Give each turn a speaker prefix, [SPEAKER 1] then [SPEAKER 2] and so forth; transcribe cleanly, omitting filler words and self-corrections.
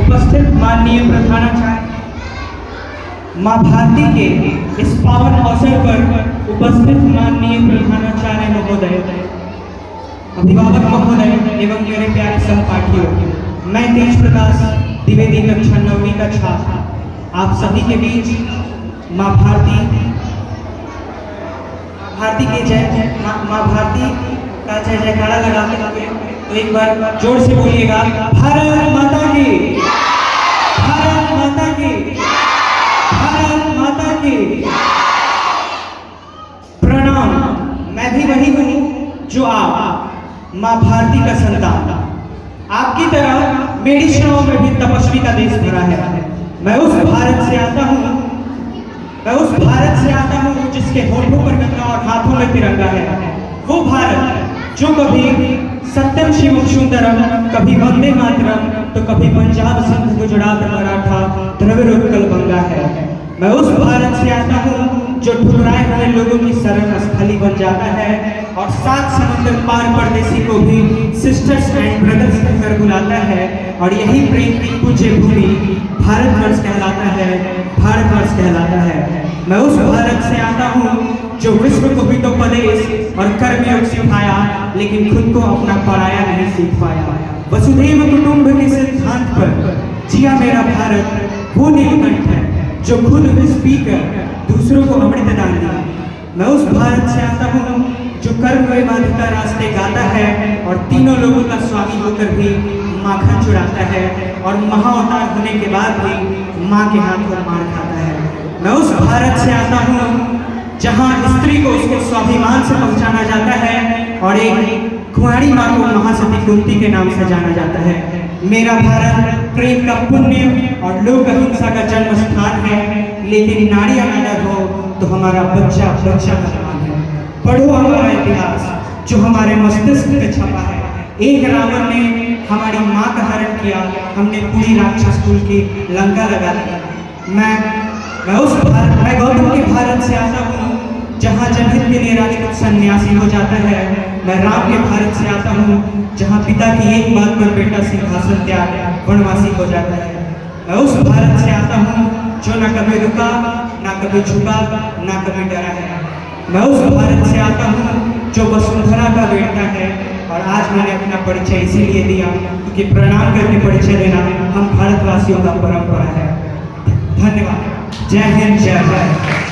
[SPEAKER 1] उपस्थित माननीय प्रधानाचार्य, माँ भारती के इस पावन अवसर पर उपस्थित माननीय प्रधानाचार्य महोदय, अभिभावक महोदय एवं मेरे प्यारे सहपाठियों, मैं तेज प्रकाश द्विवेदी कक्षा 9वीं का छात्र आप सभी के बीच माँ भारती के जय माँ भारती का जय जयकारा लगाते हुए तो एक बार जोर से बोलिएगा, भारत माता की, भारत माता की, भारत माता की प्रणाम। मैं भी वही हूँ जो आप माँ भारती का संतान। आपकी तरह मेरी श्रमों में भी तपस्वी का देश भरा है। मैं उस भारत से आता हूँ, जिसके होठों पर गंगा और हाथों में तिरंगा है। वो भारत जो कभी सत्यम शिवम सुंदरम, कभी वंदे मातरम, तो कभी पंजाब सिंध गुजरात मराठा द्रविड़ उत्कल गंगा है। मैं उस भारत से आता हूँ जो ठुकराए हुए लोगों की शरण स्थली बन जाता है और 7 समुद्र पार परदेसी को भी सिस्टर्स एंड ब्रदर्स कहकर बुलाता है। और यही प्रेम की पूज्य भूमि भारतवर्ष कहलाता है, भारतवर्ष कहलाता है। मैं उस भारत से आता हूँ जो विश्व को भी तो पदेश और कर्मयोग सिखाया, लेकिन खुद को अपना पराया नहीं सीख पाया। वसुधैव कुटुंब के सिद्धांत पर जिया मेरा भारत वो नीलकंठ है जो खुद विष पीकर दूसरों को अमृत दान दिया। मैं उस भारत से आता हूँ जो कर्म वैवाहिक का रास्ते गाता है और तीनों लोगों का स्वामी होकर भी माखन चुराता है और महाअवतार होने के बाद भी माँ के हाथों मार खाता है। मैं उस भारत से आता हूँ जहाँ स्त्री को उसके स्वाभिमान से पहचाना जाता है और एक कुंवारी माँ को महासती कुंती के नाम से जाना जाता है। मेरा भारत प्रेम का पुण्य और लोक अहिंसा का जन्म स्थान है, लेकिन नारियां अगर हो तो हमारा बच्चा बच्चा का समान है। पढ़ो हमारा इतिहास जो हमारे मस्तिष्क में छपा है। एक रावण ने हमारी माँ का हरण किया, हमने पूरी राक्षस कुल की लंका लगा दी। मैं गौतम के भारत से आता हूँ जहाँ जनहित के लिए राजपूत सन्यासी हो जाता है। मैं राम के भारत से आता हूँ जहाँ पिता की एक बात पर बेटा सिंहासन त्याग वनवासी हो जाता है। मैं उस भारत से आता हूँ जो ना कभी रुका, ना कभी झुका, ना कभी डरा है। मैं उस भारत से आता हूँ जो वसुंधरा का बेटा है। और आज मैंने अपना परिचय इसीलिए दिया क्योंकि प्रणाम करके परिचय देना हम भारतवासियों का परंपरा है। धन्यवाद। जय हिंद, जय भारत।